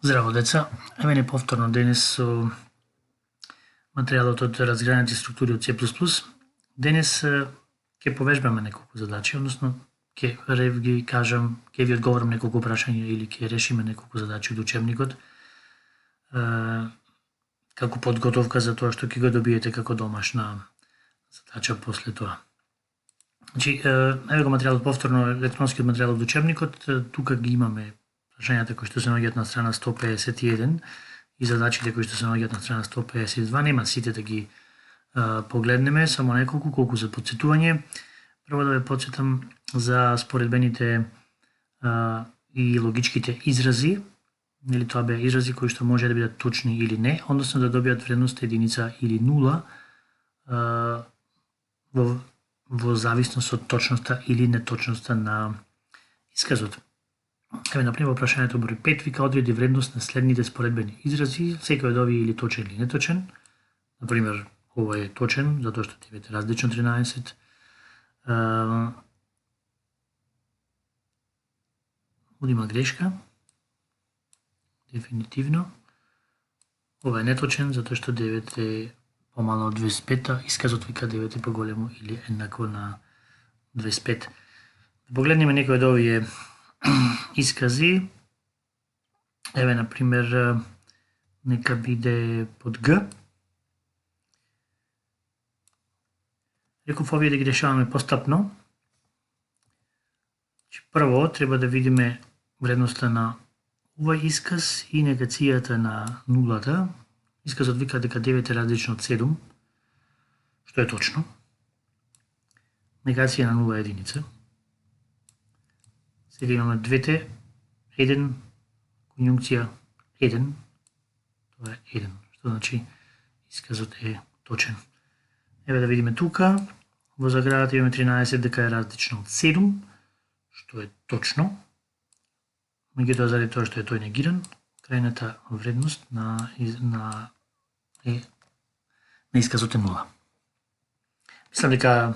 Здраво, деца! Еве не повторно денес со материјалот од разгранати структури од C++. Денес ќе повежбаме неколку задачи, односно ќе ги кажам, ќе ви одговорам неколку прашања или ќе решиме неколку задачи од учебникот како подготовка за тоа што ќе го добиете како домашна задача после тоа. Значи, еве го материјалот повторно, електронскиот материјал од учебникот, тука ги имаме прашањата кои што се наоѓаат на страна 151 и задачите кои што се наоѓаат на страна 152. Нема сите да ги погледнеме, само неколку, колку за подсетување. Прво да ве подсетам за споредбените и логичките изрази, или тоа беа изрази кои што може да бидат точни или не, односно да добијат вредност единица или нула во зависност од точноста или неточноста на исказот. Еве, например, прашањето број 5 вика одреди вредност на следните споредбени изрази, секој од овие или точен или неточен. Например, ова е точен, затоа што 9 е различно 13. Овде има грешка. Дефинитивно. Ова е неточен, затоа што 9 е помало од 25, исказот вика 9 е поголемо или еднакво на 25. Погледнеме некој од овие искази. Еве, например, нека биде под Г. Реков овие да ги решаваме постапно. Прво треба да видиме вредноста на овој исказ и негацијата на нулата. Исказот вика дека 9 е различно од 7, што е точно. Негација на 0 е единица. Сега имаме двете, 1, конјункција 1, тоа е 1, што значи исказот е точен. Еве да видиме тука, во заградата имаме 13 дека е различно од 7, што е точно. Меѓутоа, заради тоа што е тој негиран, крајната вредност на исказот е 0. Мислам дека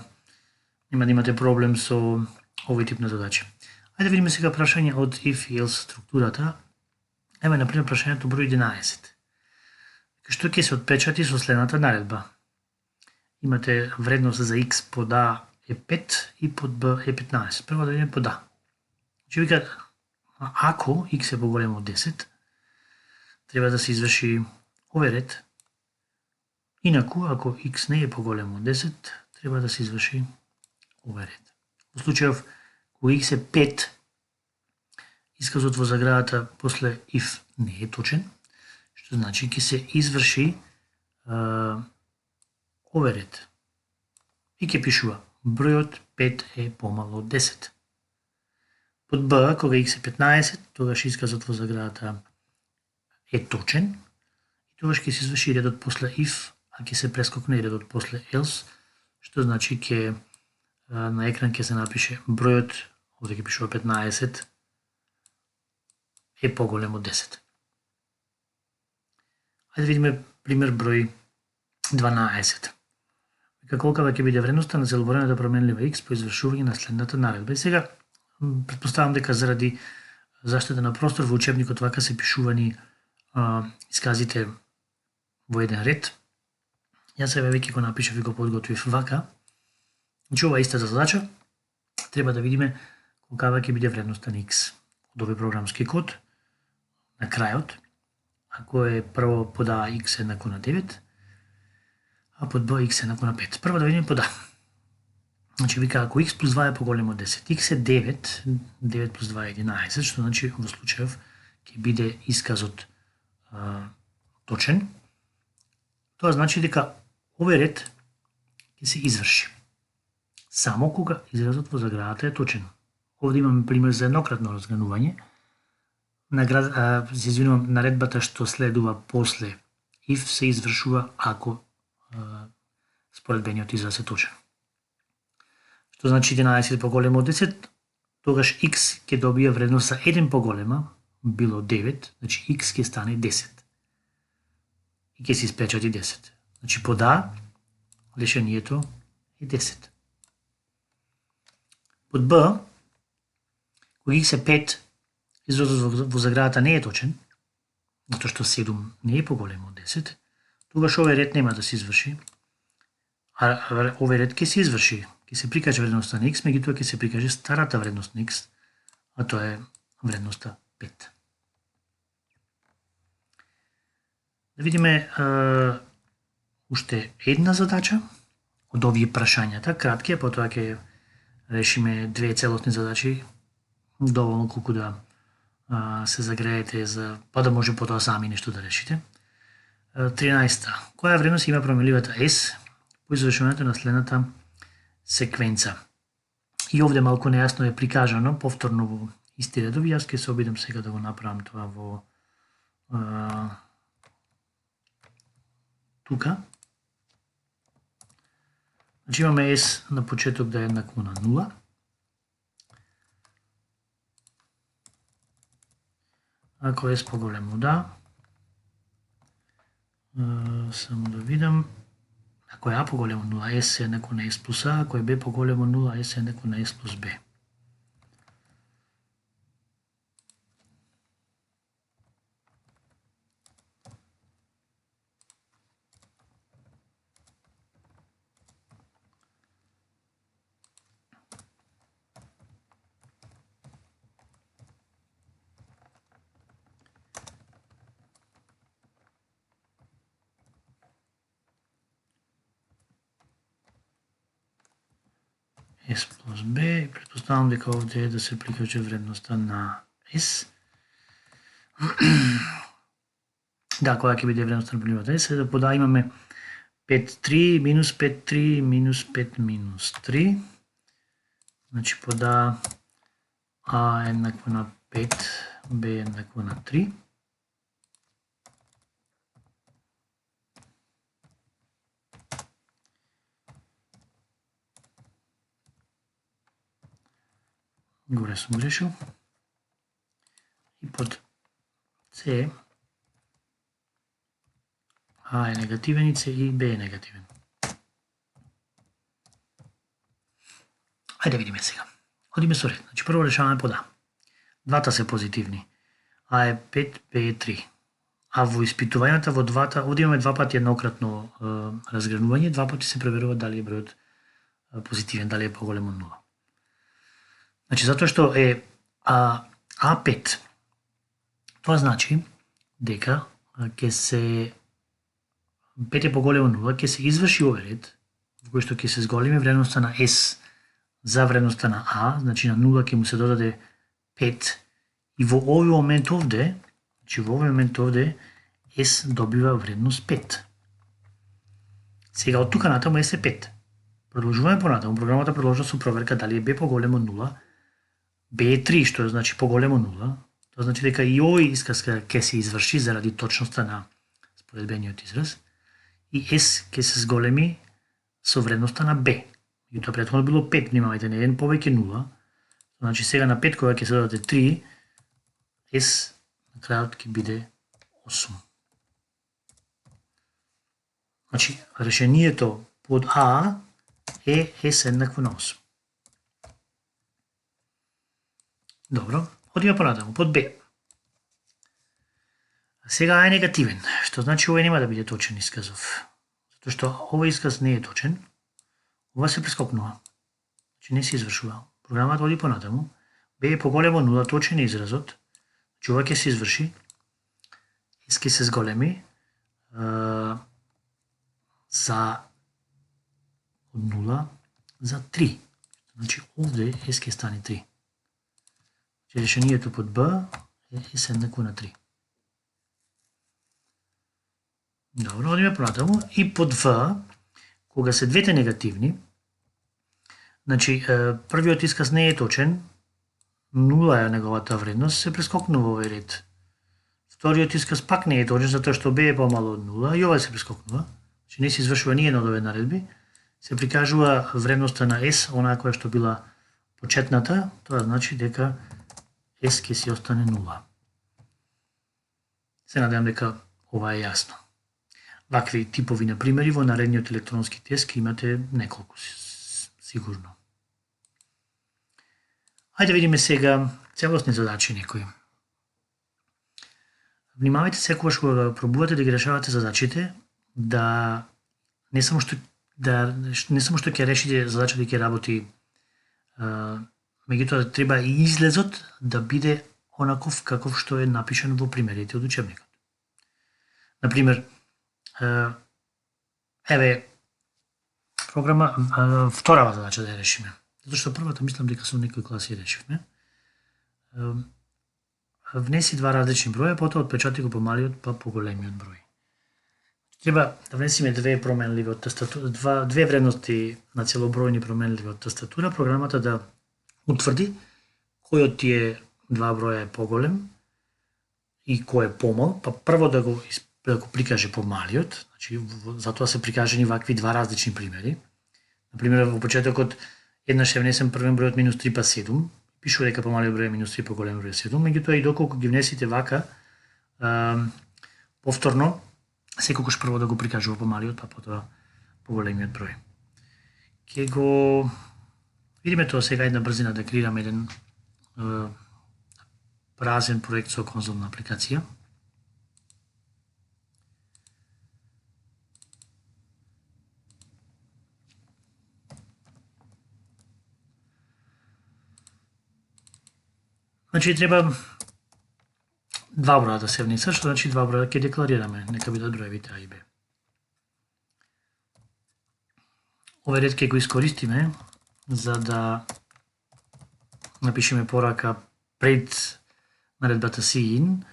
нема да имате проблем со овој тип на задачи. Ајде да видиме сега прашање од if и else структурата. Еве, например, прашањето број 11. Што ќе се отпечати со следната наредба? Имате вредност за x под a е 5 и под b е 15. Прво да видиме под a. Значи вика, ако x е поголемо од 10, треба да се изврши овој ред. Инаку, ако x не е поголемо од 10, треба да се изврши овој ред. Во случајов, кога x е 5, исказот во заградата после if не е точен, што значи ќе се изврши овој ред. И ќе пишува бројот 5 е помало од 10. Под b, кога x е 15, тогаш исказот во заградата е точен и тогаш ќе се изврши редот после if, а ќе се прескокне и редот после else, што значи ќе на екран ќе се напише бројот, овде ќе пишува 15, е поголем од 10. Ајде да видиме пример број 12. Колкава ќе биде вредноста на целоворената променлива x по извршување на следната наредба. И сега претпоставам дека заради заштита на простор во учебникот вака се пишувани исказите во еден ред. Јас сега веќе го напишав и го подготвив вака. Значи, ова е иста задача. Треба да видиме колкава ќе биде вредноста на x од овој програмски код на крајот. Ако е прво под a x еднакво на 9, а под b x еднакво на 5. Прво да видиме под a. Значи вика, ако x плюс 2 е поголемо од 10, x е 9, 9 плюс 2 е 11, што значи во случајов ќе биде исказот точен. Тоа значи дека овој ред ќе се изврши само кога изразот во заградата е точен. Овде имаме пример за еднократно разгранување. Се извинувам, наредбата што следува после if се извршува ако споредбениот израз е точен. Што значи 11 поголемо од 10, тогаш x ќе добие вредност за 1 поголема, било 9, значи x ќе стане 10. И ќе се испечати 10. Значи под a решението е 10. Под b, кога x е 5, изразот во заградата не е точен, затоа што 7 не е поголемо од 10, тогаш овој ред нема да се изврши, а овој ред ќе се изврши, ќе се прикаже вредноста на x, меѓутоа ќе се прикаже старата вредност на x, а тоа е вредноста 5. Да видиме уште една задача од овие прашањата, кратки, а потоа ќе решиме две целосни задачи, доволно колку да се загреете па да може потоа сами нешто да решите. 13. Која вредност има променливата S по извршувањето на следната секвенца? И овде малку нејасно е прикажано, повторно во исти редови, јас ќе се обидам сега да го направам тоа во тука. Значи имаме S на почеток да е еднакво на 0. Ако S поголемо да, само да видам, ако е A поголемо 0, S е еднакво на S плюс A, ако е B поголемо 0, S е еднакво на S плюс B. S плюс B, предпоставам дека овде е да се прикаже вредноста на S. Да, која ќе биде вредноста на променливата S, да пода имаме 5,3 минус 5,3 минус 5 минус 3. Значи пода A еднакво на 5, B еднакво на 3. Горе сум грешил. И под C A е негативен и C и B е негативен. Ајде видиме сега. Одиме со ред. Значи прво решаваме под А. Двата се позитивни. А е 5, Б е 3. А во испитувањата во двата, овде имаме два пати еднократно разгранување, два пати се проверува дали е бројот позитивен, дали е поголем од 0. Значи затоа што е А5, тоа значи дека ќе се 5 е поголемо од 0, ќе се изврши овој ред во кој што ќе се зголеми вредноста на S за вредноста на А, значи на 0 ќе му се додаде 5 и во овој момент овде, значи во овој момент овде S добива вредност 5. Сега од тука натаму S е 5. Продолжуваме понатаму, програмата продолжува со проверка дали е B поголемо од 0, B е 3, што значи поголемо од 0, тоа значи дека и овој исказ ќе се изврши заради точноста на споредбениот израз и S ќе се зголеми со вредноста на B. И тоа претходно било 5, внимавајте, не еден повеќе 0. Значи сега на 5 кога ќе се додаде 3, S на крајот ќе биде 8. Значи решението под А е S еднакво на 8. Добро, одиме понатаму, под Б. Сега А е негативен, што значи овој нема да биде точен исказов. Затоа што овој исказ не е точен, ова се прескокнува. Значи не се извршува. Програмата оди понатаму. Б е поголемо од 0, точен е изразот. Значи ова ќе се изврши. S ќе се зголеми за од 0 за 3. Значи овде S ќе стане 3. Значи решението под Б е S еднакво на 3. Добро, одиме понатаму. И под В, кога се двете негативни, значи првиот исказ не е точен, 0 е неговата вредност, се прескокнува овој ред. Вториот исказ пак не е точен, затоа што B е помало од 0 и ова се прескокнува. Значи не се извршува ни една од овие наредби. Се прикажува вредноста на S, онаа која што била почетната, тоа значи дека S ќе си остане 0. Се надевам дека ова е јасно. Вакви типови на примери во наредниот електронски тест ќе имате неколку сигурно. Ајде видиме сега целосни задачи некои. внимавајте секогаш кога пробувате да ги решавате задачите, да не само што ќе решите задачата и ќе работи, меѓутоа треба и излезот да биде онаков каков што е напишан во примерите од учебникот. Например, еве програма, вторава задача да ја решиме. Затоа што првата мислам дека со некои класи решивме. Внеси два различни броја, потоа отпечати го помалиот па поголемиот број. Треба да внесиме две променливи од тастатура, две вредности на целобројни променливи од тастатура, програмата да утврди кој од тие два броја е поголем и кој е помал, па прво да го прикаже помалиот, значи затоа се прикажани вакви два различни примери. Например, во почетокот еднаш е внесен првен број од минус 3 па 7, пишува дека помалиот број е минус 3 поголем број е 7, меѓутоа и доколку ги внесите вака, повторно, секогаш прво да го прикажува помалиот, па потоа поголемиот број. Ке го видиме тоа сега една брзина да креираме еден празен проект со конзолна апликација. Значи треба два броја да се внесат, што значи два броја ќе декларираме, нека бидат броевите А и Б. Овој ред ќе го искористиме за да напишеме порака пред наредбата SIN,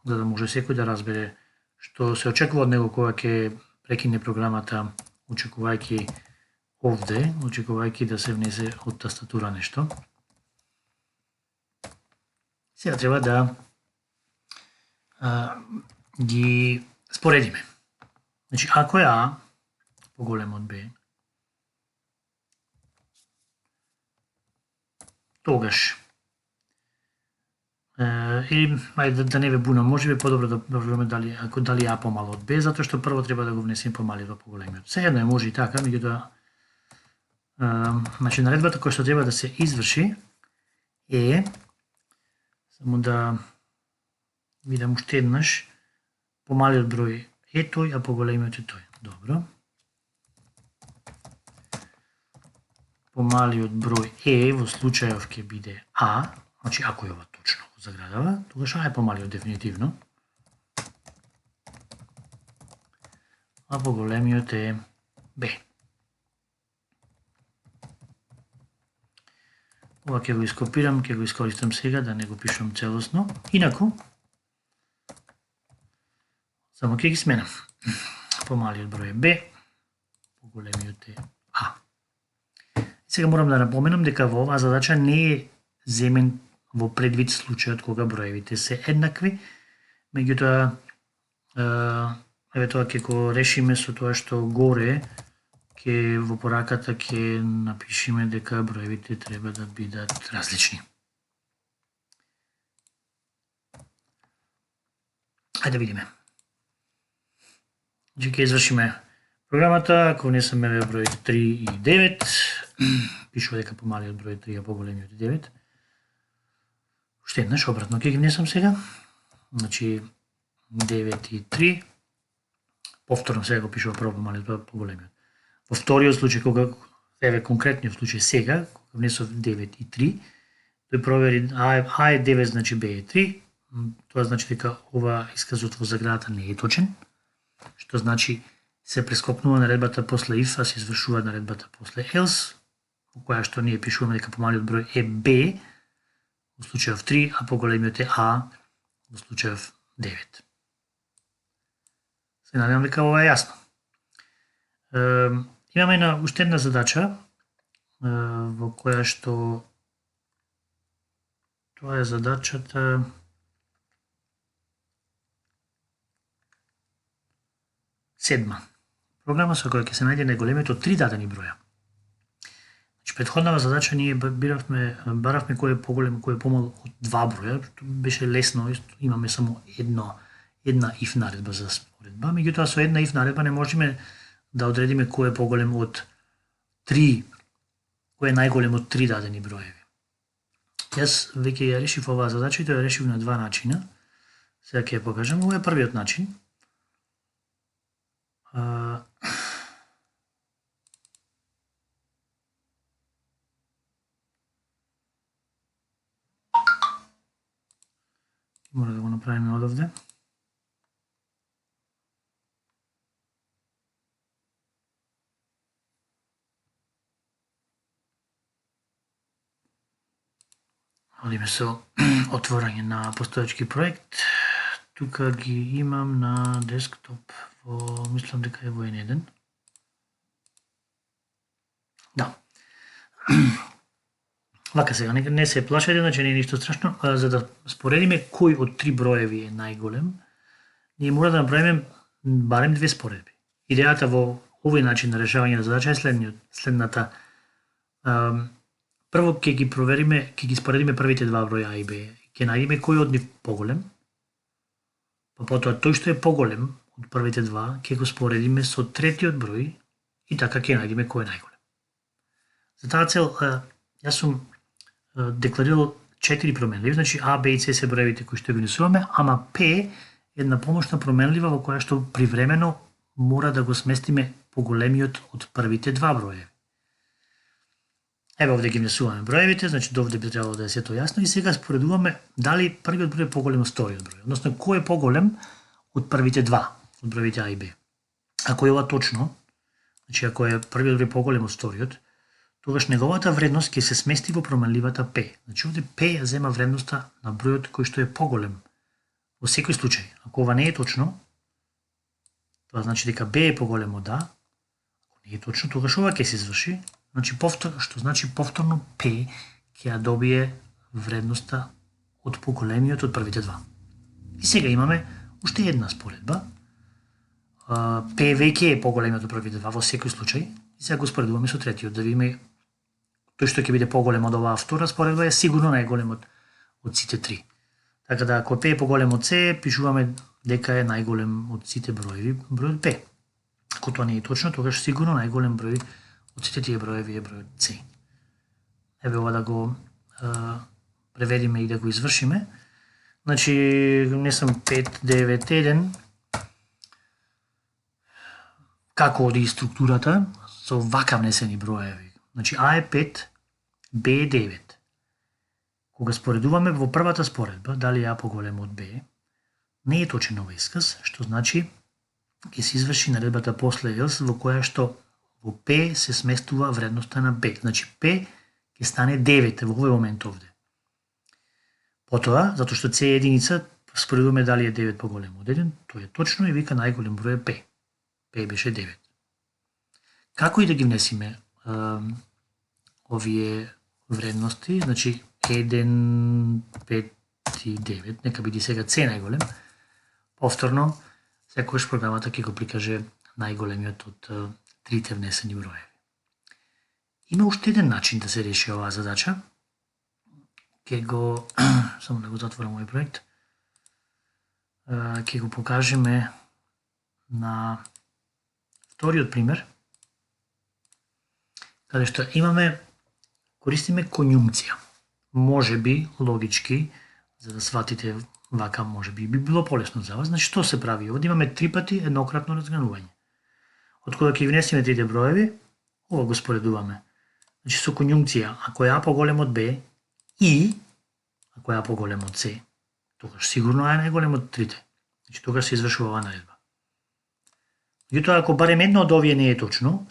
за да може секој да разбере што се очекува од него кога ќе прекине програмата, очекувајќи овде, очекувајќи да се внесе од тастатура нешто. Сега треба да ги споредиме. Значи, ако е А поголем од Б, тогаш или ајде да не ве бунам, можеби подобро да провериме дали А помало од Б, затоа што прво треба да го внесеме помалиот во поголемиот. Сеедно е, може и така, меѓутоа значи наредбата која што треба да се изврши е, само да видам уште еднаш, помалиот број е тој, а поголемиот е тој. Добро. Помалиот број е во случајов ќе биде А, значи ако е ова точно го заградава, тогаш А е помалиот дефинитивно. А поголемиот е Б. Ова ќе го ископирам, ќе го искористам сега да не го пишам целосно. Инаку, само ќе ги сменам. Помалиот број е Б, поголемиот е А. Сега морам да напоменам дека во оваа задача не е земен во предвид случајот кога броевите се еднакви, меѓутоа еве тоа ќе го решиме со тоа што горе во пораката ќе напишеме дека броевите треба да бидат различни. Ајде да видиме. Значи ќе извршиме програмата, ако внесеме број 3 и 9, пишува дека помалиот број 3 а поголемиот е 9. Уште еднаш обратно ќе ги внесам сега. Значи 9 и 3. Повторно сега го пишува прво помалиот па поголемиот. Во вториот случај, кога еве конкретниот случај сега, кога внесов 9 и 3, тој провери А е 9, значи Б е 3. Тоа значи дека ова исказот во заградата не е точен, што значи се прескопнува наредбата после if, а се извршува наредбата после else, во која што ние пишуваме дека помалиот број е Б во случајов 3, а поголемиот е А во случајов 9. Се надевам дека ова е јасно. Имаме уште една задача во која што тоа е задачата седма. Програма со која ќе се најде најголемиот од 3 дадени броја. Значи, претходнава задача ние баравме кој е поголем, кој е помал од 2 броја, што беше лесно, имаме само една if наредба за споредба, меѓутоа со една if наредба не можеме да одредиме кој е поголем од 3, кој е најголем од 3 дадени броеви. Јас веќе ја решив оваа задача и тоа ја решив на два начина. Сега ќе ја покажам. Ова е првиот начин. Мора да го направиме одовде. Одиме со отворање на постоечки проект. Тука ги имам на десктоп мислам дека е во N1. Да. Вака сега, не се плашете, значи не е ништо страшно. За да споредиме кој од три броеви е најголем, ние мора да направиме барем две споредби. Идејата во овој начин на решавање на задача е следната. Прво ќе ги провериме, ќе ги споредиме првите два броја А и Б. Ќе најдеме кој од нив поголем. Па потоа тој што е поголем од првите два ќе го споредиме со третиот број и така ќе најдеме кој е најголем. За таа цел јас сум декларирал 4 променливи, значи А, Б и С се броевите кои што ги унесуваме, ама П е една помошна променлива во која што привремено мора да го сместиме поголемиот од првите два броеви. Еве овде ги внесуваме броевите, значи довде би требало да е сето јасно и сега споредуваме дали првиот број е поголем од вториот број, односно кој е поголем од првите два, од броевите А и Б. Ако е ова точно, значи ако е првиот број поголем од вториот, тогаш неговата вредност ќе се смести во променливата П. Значи овде П ја зема вредноста на бројот кој што е поголем. Во секој случај, ако ова не е точно, тоа значи дека Б е поголем од А. Ако не е точно, тогаш ова ќе се изврши. Значи што значи повторно П ќе ја добие вредноста од поголемиот од првите два. И сега имаме уште една споредба. П веќе е поголемиот од првите два во секој случај. И сега го споредуваме со третиот да видиме тој што ќе биде поголем од оваа втора споредба е сигурно најголем од сите три. Така да ако П е поголем од С, пишуваме дека е најголем од сите броеви бројот П. Ако тоа не е точно, тогаш сигурно најголем број од сите тие броеви е бројот С. Еве ова да го преведиме и да го извршиме. Значи, не сум 591. Како оди структурата со вака внесени броеви. Значи А е 5, Б е 9. Кога споредуваме во првата споредба, дали А поголем од Б, не е точен овој исказ, што значи ќе се изврши наредбата после else во која што во П се сместува вредноста на Б. Значи П ќе стане 9 во овој момент овде. Потоа, затоа што С е единица, споредуваме дали е 9 поголем од 1, тоа е точно и вика најголем број е П. П беше 9. Како и да ги внесиме овие вредности, значи 1, 5 и 9, нека биде сега С најголем, повторно, секогаш програмата ќе го прикаже најголемиот од трите внесени броеви. Има уште еден начин да се реши оваа задача. Ќе го, само да го затворам овој проект, ќе го покажеме на вториот пример, каде што користиме конјункција. Може би, логички, за да сватите вака, може би било полесно за вас. Значи, што се прави? Овде имаме 3 пати еднократно разгранување. Од кога ќе внесеме трите броеви, ова го споредуваме. Значи, со конјункција, ако е А поголем од Б и ако е А поголем од С, тогаш сигурно А е најголем од трите. Значи, тогаш се извршува оваа наредба. Меѓутоа, ако барем едно од овие не е точно,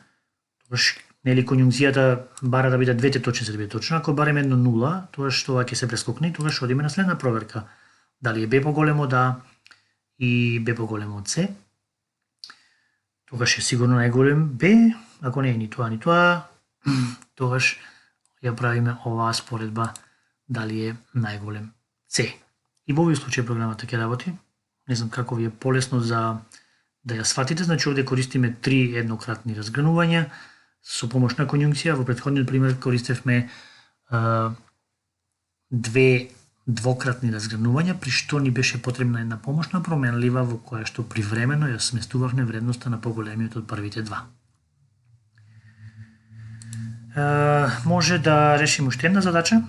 тогаш нели конјункцијата бара да бидат двете точни за да биде точно. Ако барем едно нула, тогаш тоа ќе се прескокне и тогаш одиме на следна проверка. Дали е Б поголем од А и Б поголем од С, тогаш е сигурно најголем Б, ако не е ни тоа, тогаш ја правиме оваа споредба дали е најголем С. И во овој случај програмата ќе работи. Не знам како ви е полесно за да ја сватите, значи овде користиме 3 еднократни разгранувања со помош на конјункција. Во претходниот пример користевме 2 двократни разгранувања, при што ни беше потребна една помошна променлива во која што привремено ја сместувавме вредноста на поголемиот од првите два. Може да решиме уште една задача.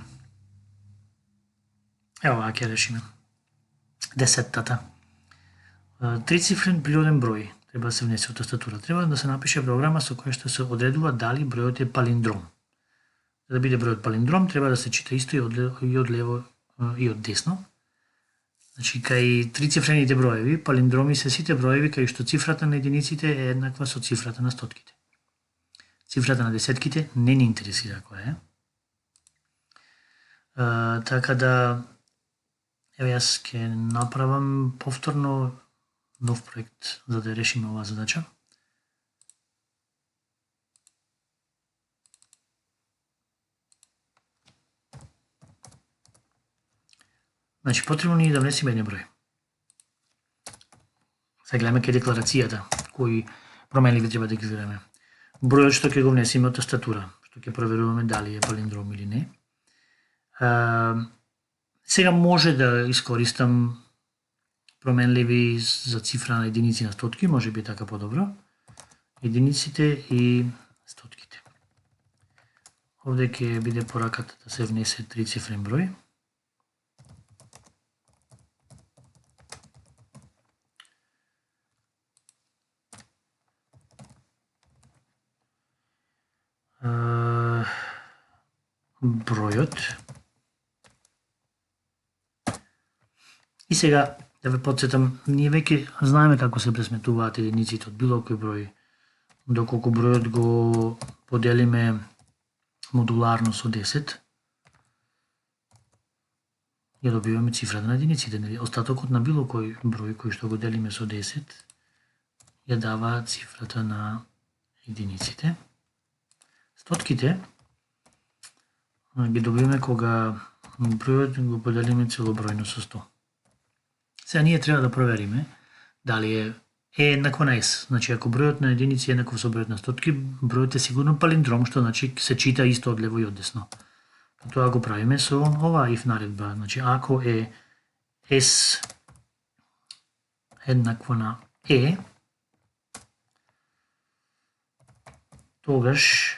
Ево, ќе решиме. 10-тата. Трицифрен природен број треба да се внесе во тастатура. Треба да се напише програма со која што се одредува дали бројот е палиндром. За да биде бројот палиндром, треба да се чита исто и од лево и од десно. Значи, кај трицифрените броеви, палиндроми се сите броеви кај што цифрата на единиците е еднаква со цифрата на стотките. Цифрата на десетките не ни интересира која е. Така да, еве јас ќе направам повторно нов проект за да решиме оваа задача. Значи, потребно ни е да внесеме еден број. Сега гледаме кај декларацијата, кои променливи треба да ги видиме. Бројот што ќе го внесеме од тастатура, што ќе проверуваме дали е палиндром или не. Сега може да искористам променливи за цифра на единици на стотки, може би така подобро. Единиците и стотките. Овде ќе биде пораката да се внесе трицифрен број. Бројот. И сега да ве подсетам, ние веќе знаеме како се пресметуваат единиците од било кој број, доколку бројот го поделиме модуларно со 10, ја добиваме цифрата на единиците. Остатокот на било кој број кој што го делиме со 10 ја дава цифрата на единиците. Стотките ги добиваме кога бројот го поделиме целобројно со 100. Сега ние треба да провериме дали е еднакво на S. Значи, ако бројот на единици е еднаков со бројот на стотки, бројот е сигурно палиндром, што значи се чита исто од лево и од десно. Тоа го правиме со оваа if наредба. Значи, ако е S еднакво на E, тогаш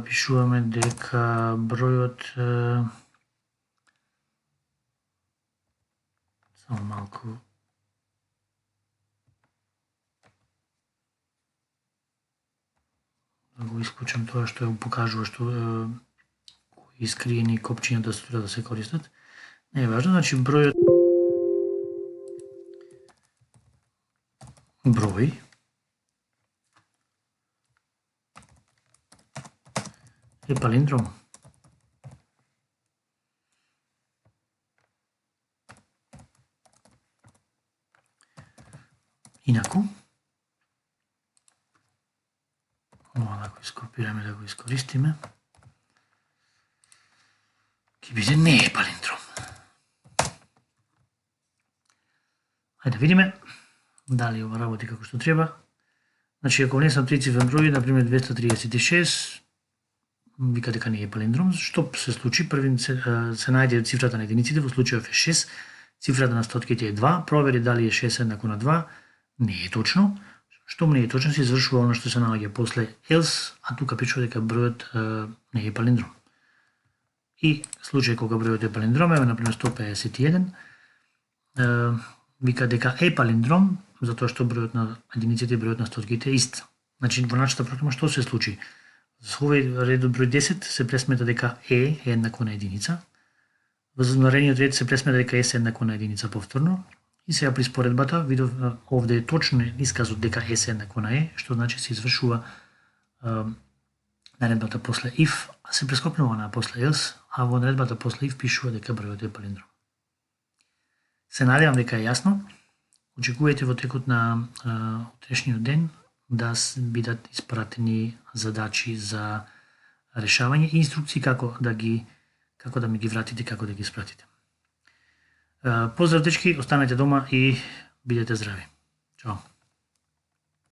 пишуваме дека бројот само малку да го исклучам тоа што ја покажува што кои искриени копчиња да се користат. Не е важно, значи број е палиндром. Инаку, ова да го ископираме, да го искористиме, ќе биде не е палиндром. Ајде да видиме дали ова работи како што треба. Значи, ако внесам трицифрен број, например 236, вика дека не е палиндром, што се случи? Првин се најде цифрата на единиците, во случајов е 6, цифрата на стотките е 2, провери дали е 6 еднакво на 2, не е точно. Штом не е точно, се извршува оно што се наоѓа после else, а тука пишува дека бројот не е палиндром. И случај кога бројот е палиндром, е например 151, вика дека е палиндром, затоа што бројот на единиците и бројот на стотките е ист. Значи, во нашата програма што се случи? Со овој редот број 10 се пресмета дека е еднакво на единица. Во наредниот ред се пресмета дека е еднакво на единица повторно. И сега при споредбата видов овде е точно исказот дека е еднакво на е, што значи се извршува наредбата после if, а се прескокнува на после else, а во наредбата после if пишува дека бројот е палиндром. Се надевам дека е јасно. Очекувајте во текот на утрешниот ден да бидат испратени задачи за решавање и инструкции како да ми ги вратите, како да ги испратите. Поздрав дечки, останете дома и бидете здрави. Чао.